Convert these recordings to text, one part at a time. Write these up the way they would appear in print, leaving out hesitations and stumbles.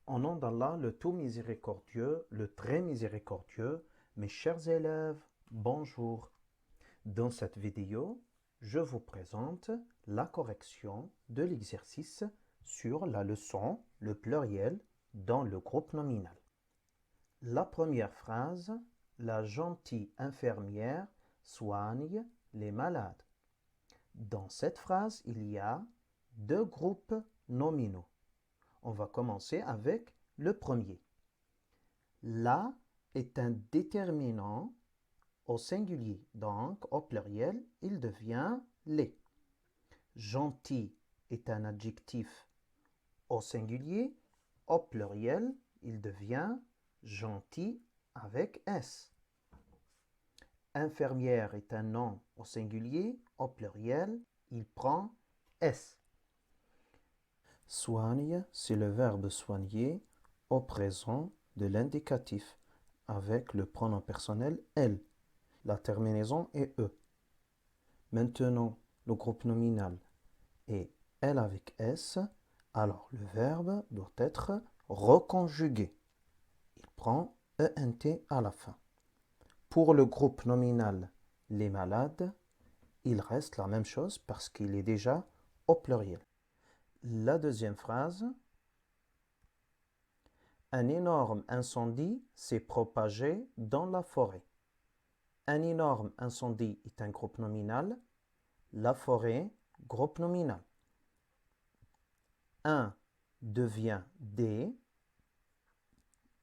Au nom d'Allah, le tout miséricordieux, le très miséricordieux, mes chers élèves, bonjour. Dans cette vidéo, je vous présente la correction de l'exercice sur la leçon, le pluriel, dans le groupe nominal. La première phrase, la gentille infirmière soigne les malades. Dans cette phrase, il y a deux groupes nominaux. On va commencer avec le premier. La est un déterminant au singulier, donc au pluriel, il devient les. Gentil est un adjectif au singulier, au pluriel, il devient gentil avec S. Infirmière est un nom au singulier, au pluriel, il prend S. Soigne, c'est le verbe soigner au présent de l'indicatif avec le pronom personnel elle. La terminaison est e. Maintenant, le groupe nominal est elle avec s, alors le verbe doit être reconjugué. Il prend ent à la fin. Pour le groupe nominal les malades, il reste la même chose parce qu'il est déjà au pluriel. La deuxième phrase, un énorme incendie s'est propagé dans la forêt. Un énorme incendie est un groupe nominal. La forêt, groupe nominal. Un devient des.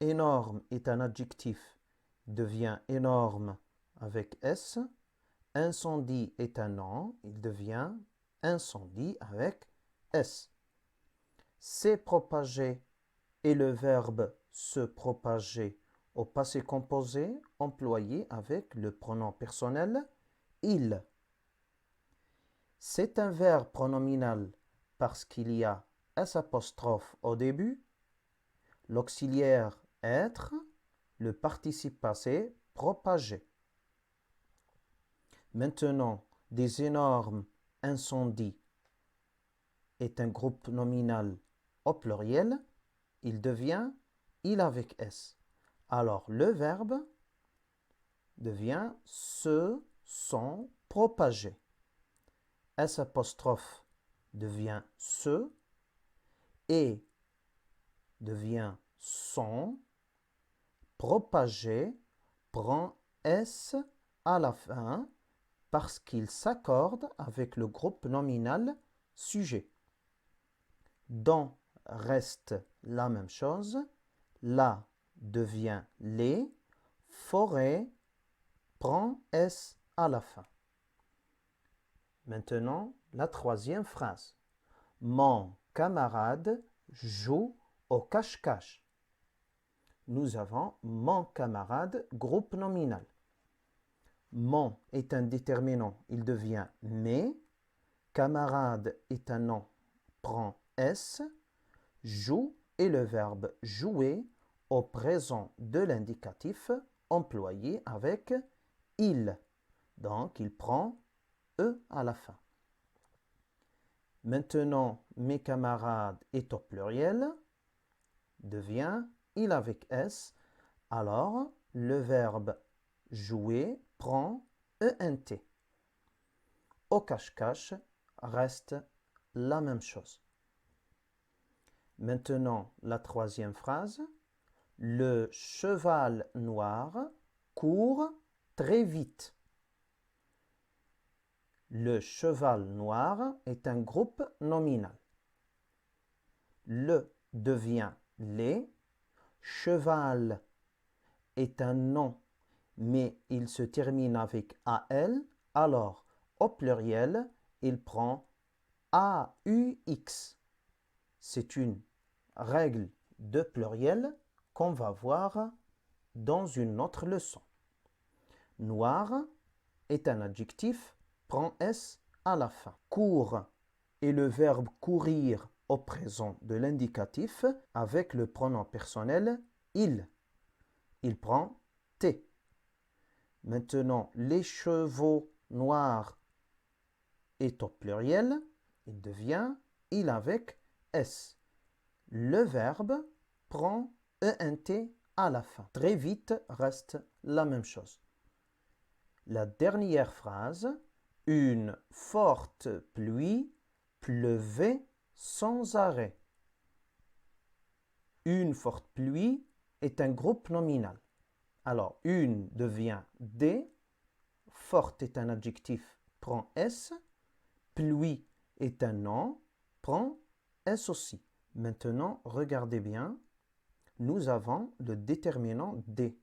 Énorme est un adjectif, devient énorme avec S. Incendie est un nom, il devient incendie avec S. S'est propagé est le verbe se propager au passé composé employé avec le pronom personnel il. C'est un verbe pronominal parce qu'il y a S' au début, l'auxiliaire être, le participe passé propager. Maintenant, des énormes incendies est un groupe nominal au pluriel, il devient il avec S. Alors le verbe devient se sont propagés. S' devient se et devient sont, propager prend S à la fin parce qu'il s'accorde avec le groupe nominal sujet. Dans reste la même chose, la devient les, forêt prend S à la fin. Maintenant, la troisième phrase. Mon camarade joue au cache-cache. Nous avons mon camarade, groupe nominal. Mon est un déterminant, il devient mes. Camarade est un nom, prend S. Joue est le verbe jouer au présent de l'indicatif employé avec il. Donc, il prend E à la fin. Maintenant, mes camarades est au pluriel, devient il avec S. Alors, le verbe jouer prend ENT. Au cache-cache reste la même chose. Maintenant, la troisième phrase. Le cheval noir court très vite. Le cheval noir est un groupe nominal. Le devient les. Cheval est un nom, mais il se termine avec AL. Alors, au pluriel, il prend AUX. C'est une règle de pluriel qu'on va voir dans une autre leçon. Noir est un adjectif, prend S à la fin. Court est le verbe courir au présent de l'indicatif avec le pronom personnel il. Il prend T. Maintenant, les chevaux noirs est au pluriel, il devient il avec S. Le verbe prend ENT à la fin. Très vite reste la même chose. La dernière phrase, une forte pluie pleuvait sans arrêt. Une forte pluie est un groupe nominal. Alors, une devient des, forte est un adjectif, prend S, pluie est un nom, prend S aussi. Maintenant, regardez bien, nous avons le déterminant des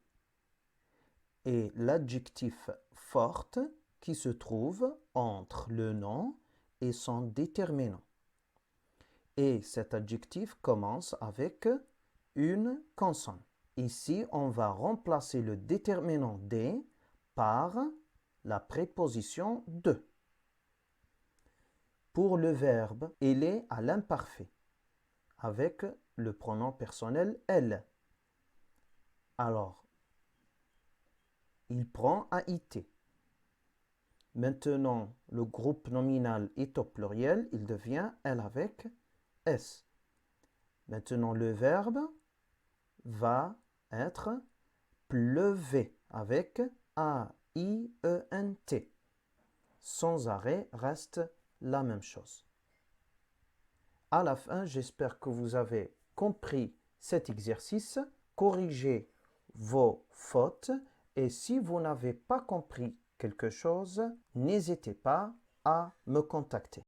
et l'adjectif forte qui se trouve entre le nom et son déterminant. Et cet adjectif commence avec une consonne. Ici, on va remplacer le déterminant des par la préposition de. Pour le verbe, il est à l'imparfait avec le pronom personnel elle. Alors, il prend AIT. Maintenant, le groupe nominal est au pluriel, il devient elle avec S. Maintenant, le verbe va être pleuver avec A-I-E-N-T. Sans arrêt reste la même chose. À la fin, j'espère que vous avez compris cet exercice. Corrigez vos fautes et si vous n'avez pas compris quelque chose, n'hésitez pas à me contacter.